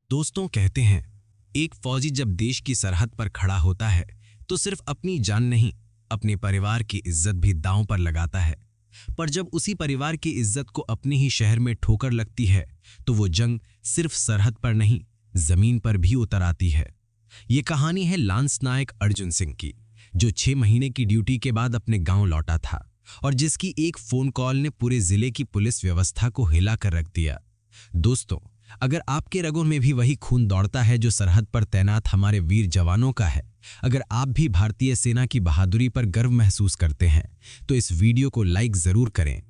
दोस्तों कहते हैं, एक फौजी जब देश की सरहद पर खड़ा होता है तो सिर्फ अपनी जान नहीं, अपने परिवार की इज्जत भी दांव पर लगाता है। पर जब उसी परिवार की इज्जत को अपने ही शहर में ठोकर लगती है तो वो जंग सिर्फ सरहद पर नहीं, जमीन पर भी उतर आती है। ये कहानी है लांस नायक अर्जुन सिंह की, जो 6 महीने की ड्यूटी के बाद अपने गांव लौटा था और जिसकी एक फोन कॉल ने पूरे जिले की पुलिस व्यवस्था को हिला कर रख दिया। दोस्तों, अगर आपके रगों में भी वही खून दौड़ता है जो सरहद पर तैनात हमारे वीर जवानों का है, अगर आप भी भारतीय सेना की बहादुरी पर गर्व महसूस करते हैं, तो इस वीडियो को लाइक जरूर करें,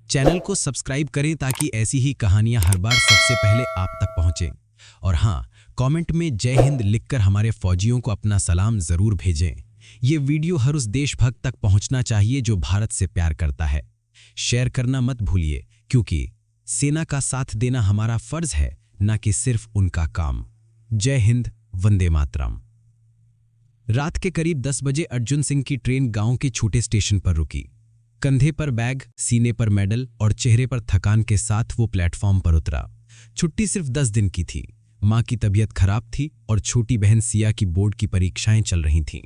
चैनल को सब्सक्राइब करें ताकि ऐसी ही कहानियां हर बार सबसे पहले आप तक पहुंचें। और हाँ, कमेंट में जय हिंद लिखकर हमारे फौजियों को अपना सलाम जरूर भेजें। ये वीडियो हर उस देशभक्त तक पहुंचना चाहिए जो भारत से प्यार करता है। शेयर करना मत भूलिए, क्योंकि सेना का साथ देना हमारा फर्ज है, न कि सिर्फ उनका काम। जय हिंद, वंदे मातरम। रात के करीब 10 बजे अर्जुन सिंह की ट्रेन गांव के छोटे स्टेशन पर रुकी। कंधे पर बैग, सीने पर मेडल और चेहरे पर थकान के साथ वो प्लेटफॉर्म पर उतरा। छुट्टी सिर्फ 10 दिन की थी। मां की तबीयत खराब थी और छोटी बहन सिया की बोर्ड की परीक्षाएं चल रही थीं।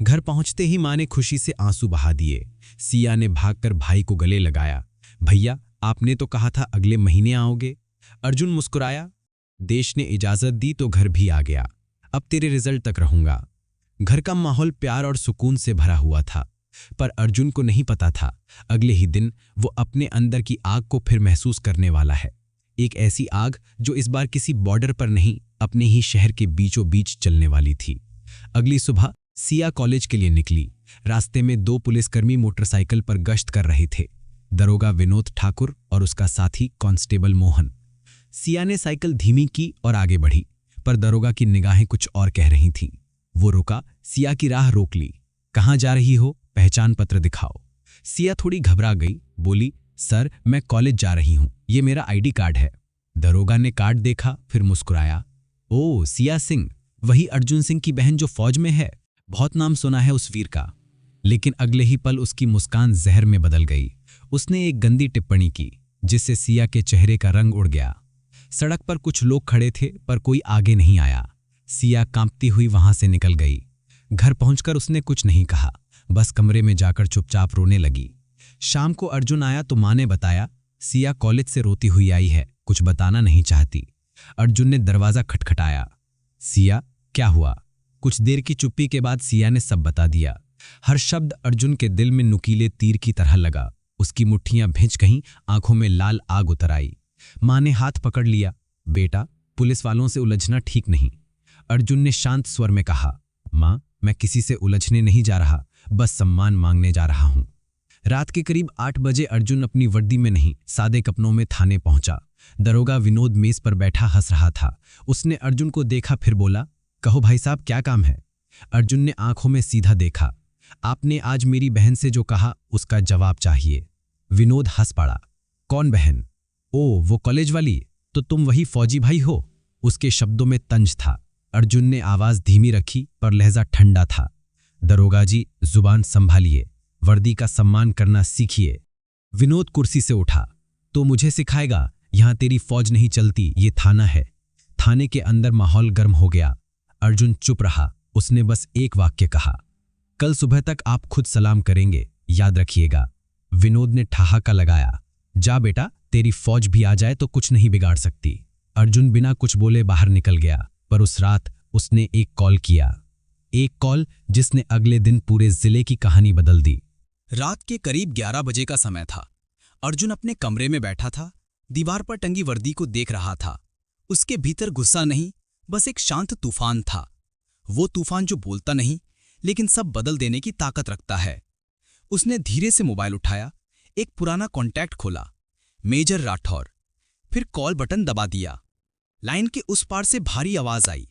घर पहुंचते ही मां ने खुशी से आंसू बहा दिए। सिया ने भागकर भाई को गले लगाया। भैया, आपने तो कहा था अगले महीने आओगे। अर्जुन मुस्कुराया। देश ने इजाजत दी तो घर भी आ गया। अब तेरे रिजल्ट तक रहूंगा। घर का माहौल प्यार और सुकून से भरा हुआ था, पर अर्जुन को नहीं पता था अगले ही दिन वो अपने अंदर की आग को फिर महसूस करने वाला है। एक ऐसी आग जो इस बार किसी बॉर्डर पर नहीं, अपने ही शहर के बीचों बीच चलने वाली थी। अगली सुबह सिया कॉलेज के लिए निकली। रास्ते में 2 पुलिसकर्मी मोटरसाइकिल पर गश्त कर रहे थे, दरोगा विनोद ठाकुर और उसका साथी कांस्टेबल मोहन। सिया ने साइकिल धीमी की और आगे बढ़ी, पर दरोगा की निगाहें कुछ और कह रही थीं। वो रुका, सिया की राह रोक ली। कहाँ जा रही हो? पहचान पत्र दिखाओ। सिया थोड़ी घबरा गई, बोली, सर मैं कॉलेज जा रही हूं, ये मेरा आईडी कार्ड है। दरोगा ने कार्ड देखा, फिर मुस्कुराया। ओ, सिया सिंह, वही अर्जुन सिंह की बहन जो फौज में है। बहुत नाम सुना है उस वीर का। लेकिन अगले ही पल उसकी मुस्कान जहर में बदल गई। उसने एक गंदी टिप्पणी की, जिससे सिया के चेहरे का रंग उड़ गया। सड़क पर कुछ लोग खड़े थे, पर कोई आगे नहीं आया। सिया कांपती हुई वहां से निकल गई। घर पहुंचकर उसने कुछ नहीं कहा, बस कमरे में जाकर चुपचाप रोने लगी। शाम को अर्जुन आया तो मां ने बताया, सिया कॉलेज से रोती हुई आई है, कुछ बताना नहीं चाहती। अर्जुन ने दरवाजा खटखटाया। सिया, क्या हुआ? कुछ देर की चुप्पी के बाद सिया ने सब बता दिया। हर शब्द अर्जुन के दिल में नुकीले तीर की तरह लगा। उसकी मुट्ठियां भिंच गईं, आंखों में लाल आग उतर आई। मां ने हाथ पकड़ लिया। बेटा, पुलिस वालों से उलझना ठीक नहीं। अर्जुन ने शांत स्वर में कहा, मां, मैं किसी से उलझने नहीं जा रहा, बस सम्मान मांगने जा रहा हूं। रात के करीब 8 बजे अर्जुन अपनी वर्दी में नहीं, सादे कपड़ों में थाने पहुंचा। दरोगा विनोद मेज पर बैठा हंस रहा था। उसने अर्जुन को देखा, फिर बोला, कहो भाई साहब, क्या काम है? अर्जुन ने आंखों में सीधा देखा। आपने आज मेरी बहन से जो कहा उसका जवाब चाहिए। विनोद हंस पड़ा। कौन बहन? ओ, वो कॉलेज वाली। तो तुम वही फौजी भाई हो? उसके शब्दों में तंज था। अर्जुन ने आवाज धीमी रखी, पर लहजा ठंडा था। दरोगा जी, जुबान संभालिए, वर्दी का सम्मान करना सीखिए। विनोद कुर्सी से उठा। तो मुझे सिखाएगा? यहां तेरी फौज नहीं चलती, ये थाना है। थाने के अंदर माहौल गर्म हो गया। अर्जुन चुप रहा। उसने बस एक वाक्य कहा, कल सुबह तक आप खुद सलाम करेंगे, याद रखिएगा। विनोद ने ठहाका लगाया। जा बेटा, तेरी फौज भी आ जाए तो कुछ नहीं बिगाड़ सकती। अर्जुन बिना कुछ बोले बाहर निकल गया, पर उस रात उसने एक कॉल किया। एक कॉल जिसने अगले दिन पूरे जिले की कहानी बदल दी। रात के करीब 11 बजे का समय था। अर्जुन अपने कमरे में बैठा था, दीवार पर टंगी वर्दी को देख रहा था। उसके भीतर गुस्सा नहीं, बस एक शांत तूफान था। वो तूफान जो बोलता नहीं, लेकिन सब बदल देने की ताकत रखता है। उसने धीरे से मोबाइल उठाया, एक पुराना कॉन्टैक्ट खोला, मेजर राठौर। फिर कॉल बटन दबा दिया। लाइन के उस पार से भारी आवाज आई,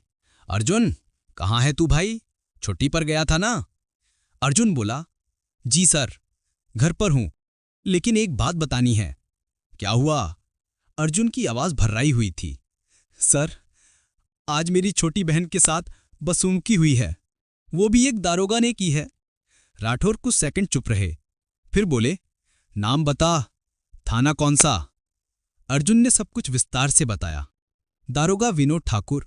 अर्जुन, कहाँ है तू भाई? छुट्टी पर गया था ना? अर्जुन बोला, जी सर, घर पर हूं, लेकिन एक बात बतानी है। क्या हुआ? अर्जुन की आवाज भर्राई हुई थी। सर, आज मेरी छोटी बहन के साथ बसूमकी हुई है, वो भी एक दारोगा ने की है। राठौर कुछ सेकंड चुप रहे, फिर बोले, नाम बता, थाना कौन सा? अर्जुन ने सब कुछ विस्तार से बताया। दारोगा विनोद ठाकुर,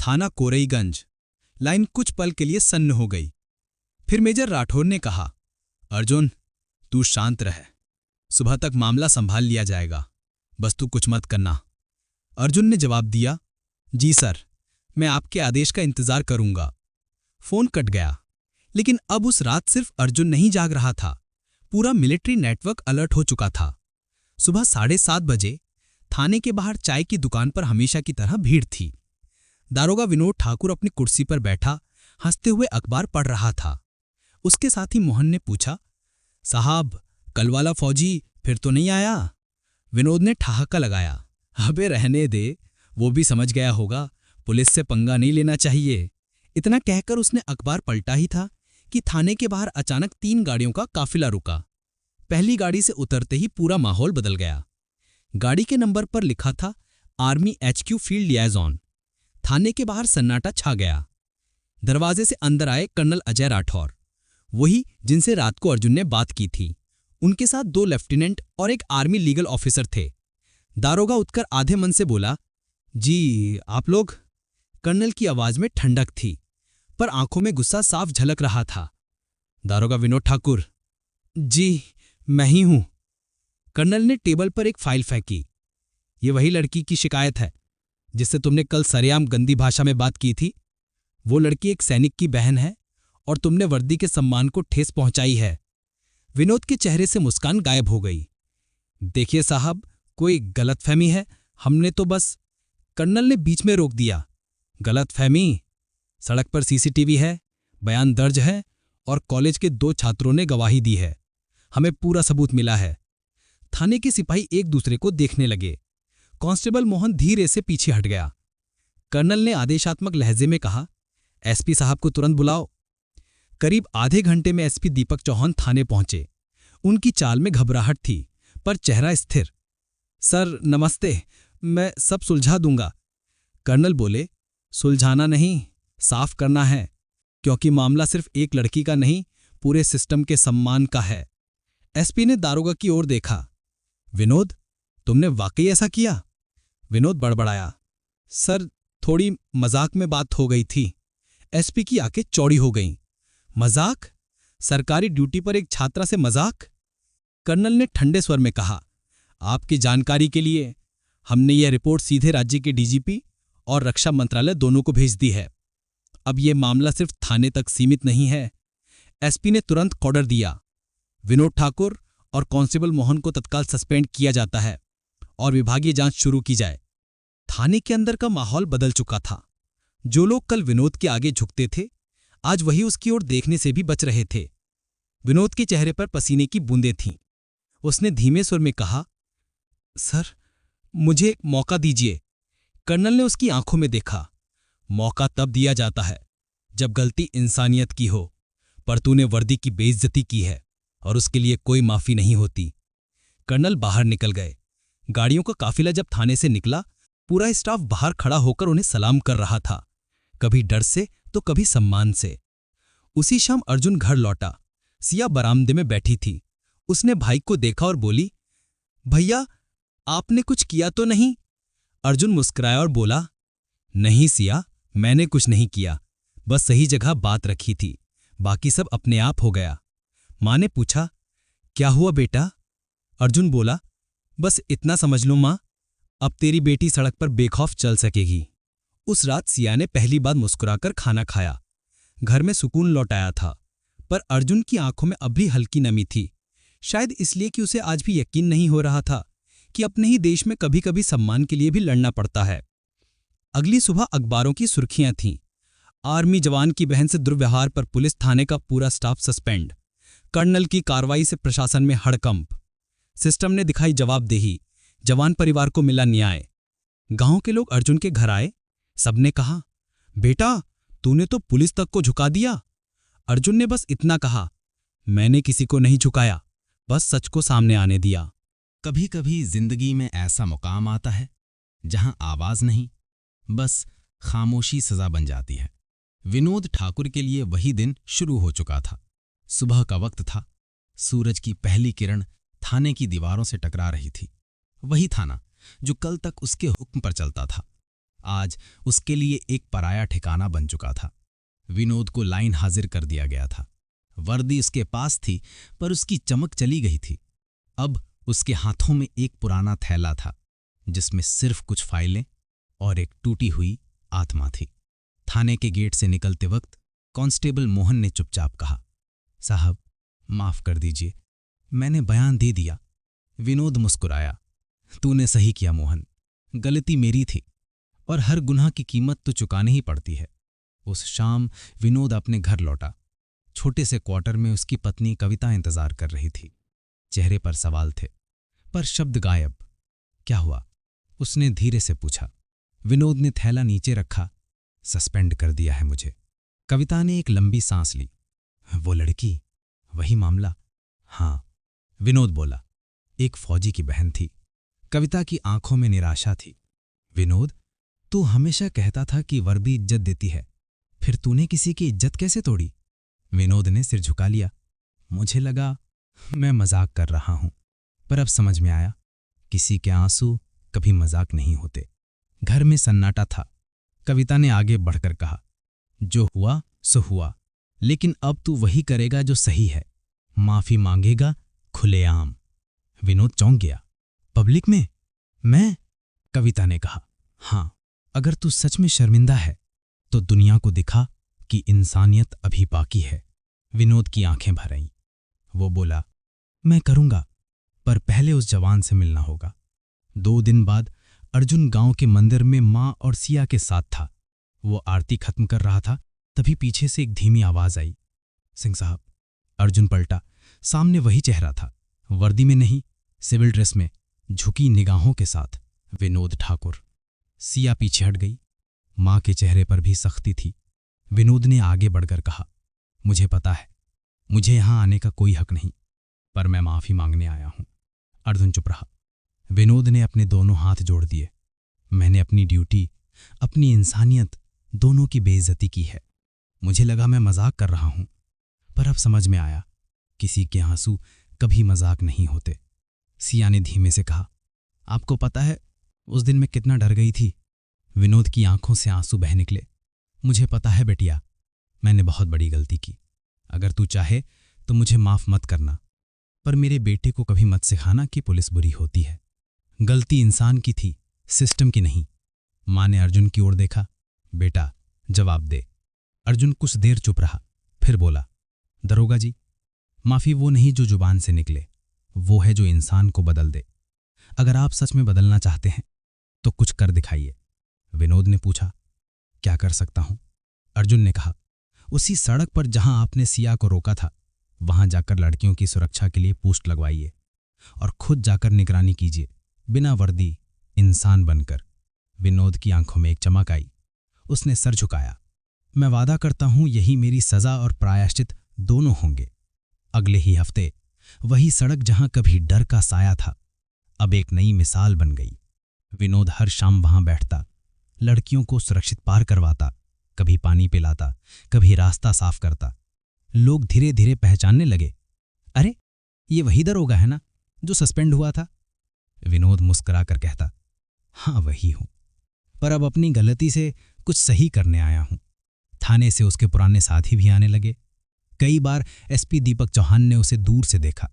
थाना कोरईगंज। लाइन कुछ पल के लिए सन्न हो गई। फिर मेजर राठौर ने कहा, अर्जुन, तू शांत रह, सुबह तक मामला संभाल लिया जाएगा, बस तू कुछ मत करना। अर्जुन ने जवाब दिया, जी सर, मैं आपके आदेश का इंतजार करूंगा। फोन कट गया। लेकिन अब उस रात सिर्फ अर्जुन नहीं जाग रहा था, पूरा मिलिट्री नेटवर्क अलर्ट हो चुका था। सुबह 7:30 बजे थाने के बाहर चाय की दुकान पर हमेशा की तरह भीड़ थी। दारोगा विनोद ठाकुर अपनी कुर्सी पर बैठा हंसते हुए अखबार पढ़ रहा था। उसके साथी मोहन ने पूछा, साहब, कल वाला फौजी फिर तो नहीं आया? विनोद ने ठहाका लगाया, अबे रहने दे, वो भी समझ गया होगा पुलिस से पंगा नहीं लेना चाहिए। इतना कहकर उसने अखबार पलटा ही था कि थाने के बाहर अचानक 3 गाड़ियों का काफिला रुका। पहली गाड़ी से उतरते ही पूरा माहौल बदल गया। गाड़ी के नंबर पर लिखा था आर्मी HQ फील्ड लियाजॉन। थाने के बाहर सन्नाटा छा गया। दरवाजे से अंदर आए कर्नल अजय राठौर, वही जिनसे रात को अर्जुन ने बात की थी। उनके साथ 2 लेफ्टिनेंट और एक आर्मी लीगल ऑफिसर थे। दारोगा उठकर आधे मन से बोला, जी आप लोग? कर्नल की आवाज में ठंडक थी, पर आंखों में गुस्सा साफ झलक रहा था। दारोगा विनोद ठाकुर, जी मैं ही हूं। कर्नल ने टेबल पर एक फाइल फेंकी। ये वही लड़की की शिकायत है जिससे तुमने कल सरेआम गंदी भाषा में बात की थी। वो लड़की एक सैनिक की बहन है और तुमने वर्दी के सम्मान को ठेस पहुंचाई है। विनोद के चेहरे से मुस्कान गायब हो गई। देखिए साहब, कोई गलतफहमी है, हमने तो बस। कर्नल ने बीच में रोक दिया, गलतफहमी? सड़क पर CCTV है, बयान दर्ज है और कॉलेज के 2 छात्रों ने गवाही दी है। हमें पूरा सबूत मिला है। थाने के सिपाही एक दूसरे को देखने लगे। कांस्टेबल मोहन धीरे से पीछे हट गया। कर्नल ने आदेशात्मक लहजे में कहा, SP साहब को तुरंत बुलाओ। करीब आधे घंटे में SP दीपक चौहान थाने पहुंचे। उनकी चाल में घबराहट थी, पर चेहरा स्थिर। सर नमस्ते, मैं सब सुलझा दूंगा। कर्नल बोले, सुलझाना नहीं, साफ करना है, क्योंकि मामला सिर्फ एक लड़की का नहीं, पूरे सिस्टम के सम्मान का है। SP ने दारोगा की ओर देखा, विनोद, तुमने वाकई ऐसा किया? विनोद बड़बड़ाया, सर थोड़ी मजाक में बात हो गई थी। SP की आंखें चौड़ी हो गईं। मजाक? सरकारी ड्यूटी पर एक छात्रा से मजाक? कर्नल ने ठंडे स्वर में कहा, आपकी जानकारी के लिए हमने यह रिपोर्ट सीधे राज्य के DGP और रक्षा मंत्रालय दोनों को भेज दी है। अब यह मामला सिर्फ थाने तक सीमित नहीं है। SP ने तुरंत ऑर्डर दिया, विनोद ठाकुर और कांस्टेबल मोहन को तत्काल सस्पेंड किया जाता है और विभागीय जांच शुरू की जाए। थाने के अंदर का माहौल बदल चुका था। जो लोग कल विनोद के आगे झुकते थे, आज वही उसकी ओर देखने से भी बच रहे थे। विनोद के चेहरे पर पसीने की बूंदें थीं। उसने धीमे स्वर में कहा, सर मुझे एक मौका दीजिए। कर्नल ने उसकी आंखों में देखा। मौका तब दिया जाता है जब गलती इंसानियत की हो, पर तूने वर्दी की बेइज्जती की है और उसके लिए कोई माफी नहीं होती। कर्नल बाहर निकल गए। गाड़ियों का काफिला जब थाने से निकला, पूरा स्टाफ बाहर खड़ा होकर उन्हें सलाम कर रहा था, कभी डर से तो कभी सम्मान से। उसी शाम अर्जुन घर लौटा। सिया बरामदे में बैठी थी। उसने भाई को देखा और बोली, भैया आपने कुछ किया तो नहीं? अर्जुन मुस्कुराया और बोला, नहीं सिया, मैंने कुछ नहीं किया, बस सही जगह बात रखी थी, बाकी सब अपने आप हो गया। मां ने पूछा, क्या हुआ बेटा? अर्जुन बोला, बस इतना समझ लो मां, अब तेरी बेटी सड़क पर बेखौफ चल सकेगी। उस रात सिया ने पहली बार मुस्कुराकर खाना खाया। घर में सुकून लौट आया था, पर अर्जुन की आंखों में अब भी हल्की नमी थी, शायद इसलिए कि उसे आज भी यकीन नहीं हो रहा था कि अपने ही देश में कभी कभी सम्मान के लिए भी लड़ना पड़ता है। अगली सुबह अखबारों की सुर्खियां थीं। आर्मी जवान की बहन से दुर्व्यवहार पर पुलिस थाने का पूरा स्टाफ सस्पेंड। कर्नल की कार्रवाई से प्रशासन में हड़कंप। सिस्टम ने दिखाई जवाबदेही, जवान परिवार को मिला न्याय। गांव के लोग अर्जुन के घर आए। सबने कहा, बेटा तूने तो पुलिस तक को झुका दिया। अर्जुन ने बस इतना कहा, मैंने किसी को नहीं झुकाया, बस सच को सामने आने दिया। कभी कभी जिंदगी में ऐसा मुकाम आता है जहां आवाज नहीं, बस खामोशी सजा बन जाती है। विनोद ठाकुर के लिए वही दिन शुरू हो चुका था। सुबह का वक्त था। सूरज की पहली किरण थाने की दीवारों से टकरा रही थी। वही थाना जो कल तक उसके हुक्म पर चलता था, आज उसके लिए एक पराया ठिकाना बन चुका था। विनोद को लाइन हाजिर कर दिया गया था। वर्दी उसके पास थी, पर उसकी चमक चली गई थी। अब उसके हाथों में एक पुराना थैला था, जिसमें सिर्फ कुछ फाइलें और एक टूटी हुई आत्मा थी। थाने के गेट से निकलते वक्त कांस्टेबल मोहन ने चुपचाप कहा, साहब माफ कर दीजिए, मैंने बयान दे दिया। विनोद मुस्कुराया, तूने सही किया मोहन, गलती मेरी थी और हर गुनाह की कीमत तो चुकानी ही पड़ती है। उस शाम विनोद अपने घर लौटा। छोटे से क्वार्टर में उसकी पत्नी कविता इंतजार कर रही थी। चेहरे पर सवाल थे, पर शब्द गायब। क्या हुआ? उसने धीरे से पूछा। विनोद ने थैला नीचे रखा। सस्पेंड कर दिया है मुझे। कविता ने एक लंबी सांस ली। वो लड़की, वही मामला? हाँ, विनोद बोला। एक फौजी की बहन थी। कविता की आंखों में निराशा थी। विनोद, तू हमेशा कहता था कि वर्दी इज्जत देती है, फिर तूने किसी की इज्जत कैसे तोड़ी? विनोद ने सिर झुका लिया। मुझे लगा मैं मजाक कर रहा हूं, पर अब समझ में आया, किसी के आंसू कभी मजाक नहीं होते। घर में सन्नाटा था। कविता ने आगे बढ़कर कहा, जो हुआ सो हुआ, लेकिन अब तू वही करेगा जो सही है। माफी मांगेगा खुलेआम। विनोद चौंक गया। पब्लिक में? मैं? कविता ने कहा, हां, अगर तू सच में शर्मिंदा है तो दुनिया को दिखा कि इंसानियत अभी बाकी है। विनोद की आंखें भर आईं। वो बोला, मैं करूंगा, पर पहले उस जवान से मिलना होगा। 2 दिन बाद अर्जुन गांव के मंदिर में मां और सिया के साथ था। वो आरती खत्म कर रहा था, तभी पीछे से एक धीमी आवाज आई, सिंह साहब। अर्जुन पलटा। सामने वही चेहरा था, वर्दी में नहीं, सिविल ड्रेस में, झुकी निगाहों के साथ। विनोद ठाकुर। सिया पीछे हट गई। मां के चेहरे पर भी सख्ती थी। विनोद ने आगे बढ़कर कहा, मुझे पता है, मुझे यहां आने का कोई हक नहीं, पर मैं माफी मांगने आया हूं। अर्जुन चुप रहा। विनोद ने अपने दोनों हाथ जोड़ दिए। मैंने अपनी ड्यूटी, अपनी इंसानियत, दोनों की बेइज्जती की है। मुझे लगा मैं मजाक कर रहा हूं, पर अब समझ में आया, किसी के आंसू कभी मजाक नहीं होते। सिया ने धीमे से कहा, आपको पता है उस दिन मैं कितना डर गई थी? विनोद की आंखों से आंसू बह निकले। मुझे पता है बेटिया, मैंने बहुत बड़ी गलती की। अगर तू चाहे तो मुझे माफ मत करना, पर मेरे बेटे को कभी मत सिखाना कि पुलिस बुरी होती है। गलती इंसान की थी, सिस्टम की नहीं। मां ने अर्जुन की ओर देखा। बेटा जवाब दे। अर्जुन कुछ देर चुप रहा, फिर बोला, दरोगा जी, माफी वो नहीं जो जुबान से निकले, वो है जो इंसान को बदल दे। अगर आप सच में बदलना चाहते हैं तो कुछ कर दिखाइए। विनोद ने पूछा, क्या कर सकता हूं? अर्जुन ने कहा, उसी सड़क पर जहां आपने सिया को रोका था, वहां जाकर लड़कियों की सुरक्षा के लिए पोस्ट लगवाइए और खुद जाकर निगरानी कीजिए, बिना वर्दी, इंसान बनकर। विनोद की आंखों में एक चमक आई। उसने सर झुकाया। मैं वादा करता हूं यही मेरी सजा और प्रायश्चित दोनों होंगे। अगले ही हफ्ते वही सड़क जहां कभी डर का साया था, अब एक नई मिसाल बन गई। विनोद हर शाम वहां बैठता, लड़कियों को सुरक्षित पार करवाता, कभी पानी पिलाता, कभी रास्ता साफ करता। लोग धीरे धीरे पहचानने लगे, अरे ये वही दरोगा है ना जो सस्पेंड हुआ था? विनोद मुस्कुराकर कहता, हाँ वही हूं, पर अब अपनी गलती से कुछ सही करने आया हूं। थाने से उसके पुराने साथी भी आने लगे। कई बार एसपी दीपक चौहान ने उसे दूर से देखा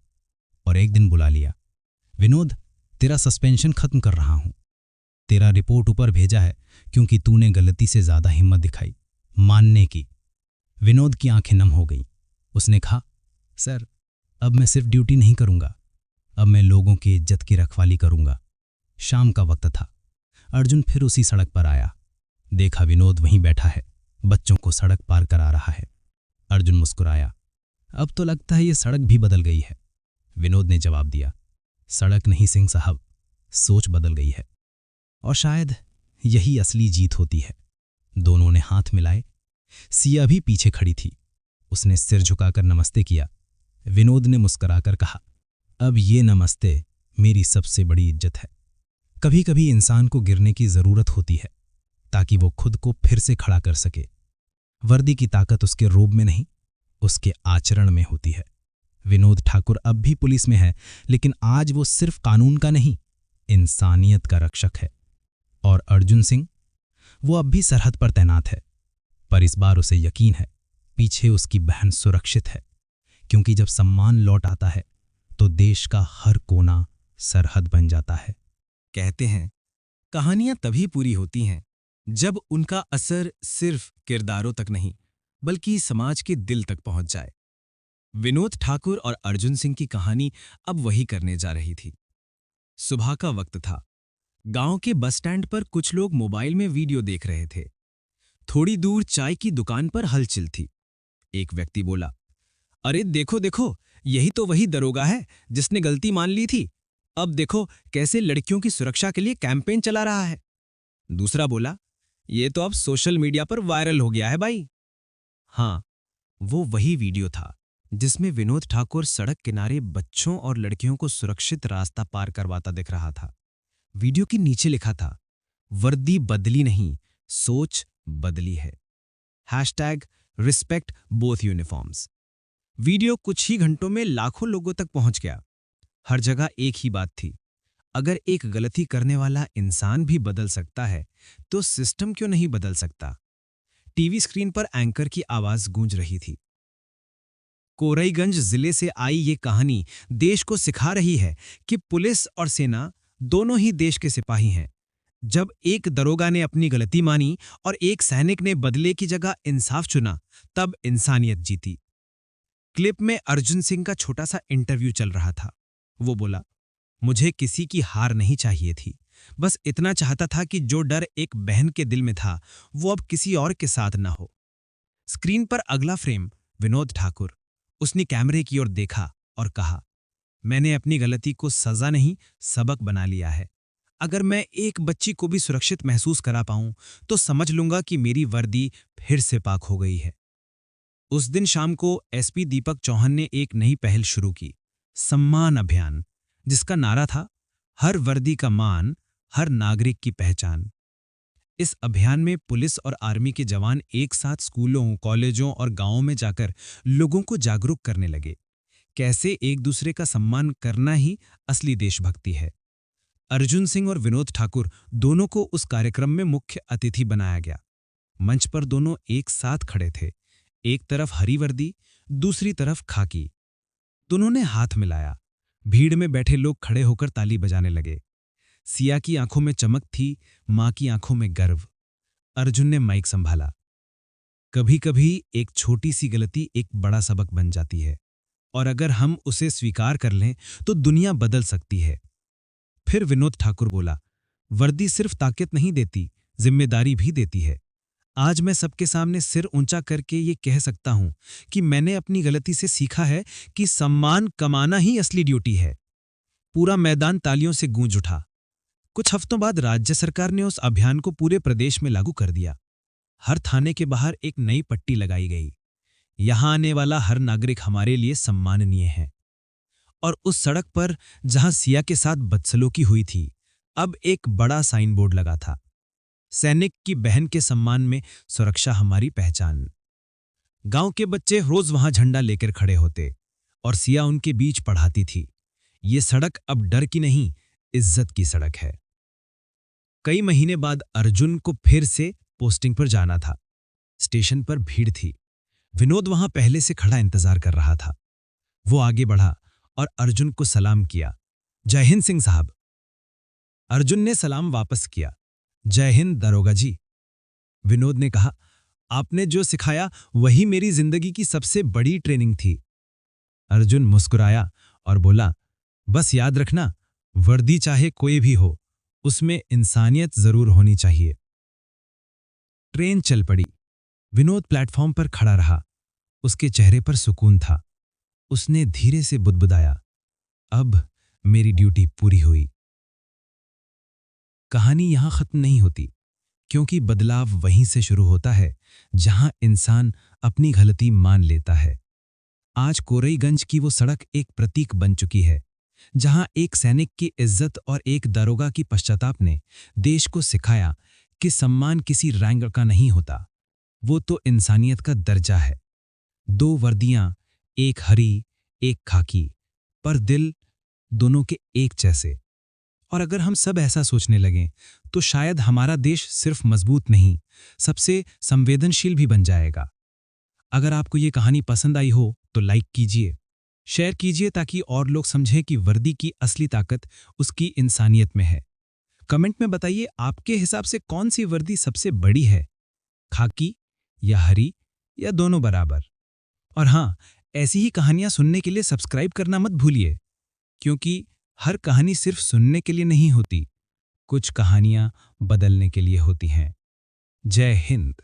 और एक दिन बुला लिया। विनोद, तेरा सस्पेंशन खत्म कर रहा हूं। तेरा रिपोर्ट ऊपर भेजा है क्योंकि तूने गलती से ज्यादा हिम्मत दिखाई मानने की। विनोद की आंखें नम हो गईं। उसने कहा, सर अब मैं सिर्फ ड्यूटी नहीं करूंगा, अब मैं लोगों की इज्जत की रखवाली करूंगा। शाम का वक्त था। अर्जुन फिर उसी सड़क पर आया। देखा विनोद वहीं बैठा है, बच्चों को सड़क पार करा रहा है। अर्जुन मुस्कुराया, अब तो लगता है ये सड़क भी बदल गई है। विनोद ने जवाब दिया, सड़क नहीं सिंह साहब, सोच बदल गई है, और शायद यही असली जीत होती है। दोनों ने हाथ मिलाए। सिया भी पीछे खड़ी थी। उसने सिर झुकाकर नमस्ते किया। विनोद ने मुस्कुराकर कहा, अब ये नमस्ते मेरी सबसे बड़ी इज्जत है। कभी कभी इंसान को गिरने की जरूरत होती है ताकि वो खुद को फिर से खड़ा कर सके। वर्दी की ताकत उसके रोब में नहीं, उसके आचरण में होती है। विनोद ठाकुर अब भी पुलिस में है, लेकिन आज वो सिर्फ कानून का नहीं, इंसानियत का रक्षक है। और अर्जुन सिंह, वो अब भी सरहद पर तैनात है, पर इस बार उसे यकीन है पीछे उसकी बहन सुरक्षित है, क्योंकि जब सम्मान लौट आता है तो देश का हर कोना सरहद बन जाता है। कहते हैं कहानियां तभी पूरी होती हैं जब उनका असर सिर्फ किरदारों तक नहीं बल्कि समाज के दिल तक पहुंच जाए। विनोद ठाकुर और अर्जुन सिंह की कहानी अब वही करने जा रही थी। सुबह का वक्त था। गांव के बस स्टैंड पर कुछ लोग मोबाइल में वीडियो देख रहे थे। थोड़ी दूर चाय की दुकान पर हलचल थी। एक व्यक्ति बोला, अरे देखो देखो, यही तो वही दरोगा है जिसने गलती मान ली थी। अब देखो कैसे लड़कियों की सुरक्षा के लिए कैंपेन चला रहा है। दूसरा बोला, ये तो अब सोशल मीडिया पर वायरल हो गया है भाई। हाँ, वो वही वीडियो था जिसमें विनोद ठाकुर सड़क किनारे बच्चों और लड़कियों को सुरक्षित रास्ता पार करवाता दिख रहा था। वीडियो के नीचे लिखा था, वर्दी बदली नहीं, सोच बदली है। #Respect both uniforms. वीडियो कुछ ही घंटों में लाखों लोगों तक पहुंच गया। हर जगह एक ही बात थी, अगर एक गलती करने वाला इंसान भी बदल सकता है तो सिस्टम क्यों नहीं बदल सकता। टीवी स्क्रीन पर एंकर की आवाज गूंज रही थी। कोरईगंज जिले से आई ये कहानी देश को सिखा रही है कि पुलिस और सेना दोनों ही देश के सिपाही हैं। जब एक दरोगा ने अपनी गलती मानी और एक सैनिक ने बदले की जगह इंसाफ चुना, तब इंसानियत जीती। क्लिप में अर्जुन सिंह का छोटा सा इंटरव्यू चल रहा था। वो बोला, मुझे किसी की हार नहीं चाहिए थी, बस इतना चाहता था कि जो डर एक बहन के दिल में था वो अब किसी और के साथ ना हो। स्क्रीन पर अगला फ्रेम विनोद ठाकुर। उसने कैमरे की ओर देखा और कहा, मैंने अपनी गलती को सजा नहीं सबक बना लिया है। अगर मैं एक बच्ची को भी सुरक्षित महसूस करा पाऊं तो समझ लूंगा कि मेरी वर्दी फिर से पाक हो गई है। उस दिन शाम को एसपी दीपक चौहान ने एक नई पहल शुरू की, सम्मान अभियान, जिसका नारा था, हर वर्दी का मान, हर नागरिक की पहचान। इस अभियान में पुलिस और आर्मी के जवान एक साथ स्कूलों, कॉलेजों और गांवों में जाकर लोगों को जागरूक करने लगे, कैसे एक दूसरे का सम्मान करना ही असली देशभक्ति है। अर्जुन सिंह और विनोद ठाकुर दोनों को उस कार्यक्रम में मुख्य अतिथि बनाया गया। मंच पर दोनों एक साथ खड़े थे, एक तरफ हरी वर्दी, दूसरी तरफ खाकी। दोनों ने हाथ मिलाया। भीड़ में बैठे लोग खड़े होकर ताली बजाने लगे। सिया की आंखों में चमक थी, मां की आंखों में गर्व। अर्जुन ने माइक संभाला। कभी कभी एक छोटी सी गलती एक बड़ा सबक बन जाती है, और अगर हम उसे स्वीकार कर लें तो दुनिया बदल सकती है। फिर विनोद ठाकुर बोला, वर्दी सिर्फ ताकत नहीं देती, जिम्मेदारी भी देती है। आज मैं सबके सामने सिर ऊंचा करके ये कह सकता हूं कि मैंने अपनी गलती से सीखा है कि सम्मान कमाना ही असली ड्यूटी है। पूरा मैदान तालियों से गूंज उठा। कुछ हफ्तों बाद राज्य सरकार ने उस अभियान को पूरे प्रदेश में लागू कर दिया। हर थाने के बाहर एक नई पट्टी लगाई गई, यहां आने वाला हर नागरिक हमारे लिए सम्माननीय है। और उस सड़क पर जहां सिया के साथ बदसलूकी हुई थी, अब एक बड़ा साइन बोर्ड लगा था, सैनिक की बहन के सम्मान में सुरक्षा हमारी पहचान। गांव के बच्चे रोज वहां झंडा लेकर खड़े होते और सिया उनके बीच पढ़ाती थी, ये सड़क अब डर की नहीं, इज्जत की सड़क है। कई महीने बाद अर्जुन को फिर से पोस्टिंग पर जाना था। स्टेशन पर भीड़ थी। विनोद वहां पहले से खड़ा इंतजार कर रहा था। वो आगे बढ़ा और अर्जुन को सलाम किया, जय हिंद सिंह साहब। अर्जुन ने सलाम वापस किया, जय हिंद दरोगा जी। विनोद ने कहा, आपने जो सिखाया वही मेरी जिंदगी की सबसे बड़ी ट्रेनिंग थी। अर्जुन मुस्कुराया और बोला, बस याद रखना, वर्दी चाहे कोई भी हो, उसमें इंसानियत जरूर होनी चाहिए। ट्रेन चल पड़ी। विनोद प्लेटफॉर्म पर खड़ा रहा। उसके चेहरे पर सुकून था। उसने धीरे से बुदबुदाया, अब मेरी ड्यूटी पूरी हुई। कहानी यहां खत्म नहीं होती, क्योंकि बदलाव वहीं से शुरू होता है जहां इंसान अपनी गलती मान लेता है। आज कोरईगंज की वो सड़क एक प्रतीक बन चुकी है, जहां एक सैनिक की इज्जत और एक दरोगा की पश्चाताप ने देश को सिखाया कि सम्मान किसी रैंक का नहीं होता, वो तो इंसानियत का दर्जा है। दो वर्दियां, एक हरी एक खाकी, पर दिल दोनों के एक जैसे। और अगर हम सब ऐसा सोचने लगें तो शायद हमारा देश सिर्फ मजबूत नहीं, सबसे संवेदनशील भी बन जाएगा। अगर आपको ये कहानी पसंद आई हो तो लाइक कीजिए, शेयर कीजिए ताकि और लोग समझें कि वर्दी की असली ताकत उसकी इंसानियत में है। कमेंट में बताइए आपके हिसाब से कौन सी वर्दी सबसे बड़ी है, खाकी या हरी या दोनों बराबर। और हाँ, ऐसी ही कहानियां सुनने के लिए सब्सक्राइब करना मत भूलिए, क्योंकि हर कहानी सिर्फ सुनने के लिए नहीं होती, कुछ कहानियां बदलने के लिए होती हैं। जय हिंद।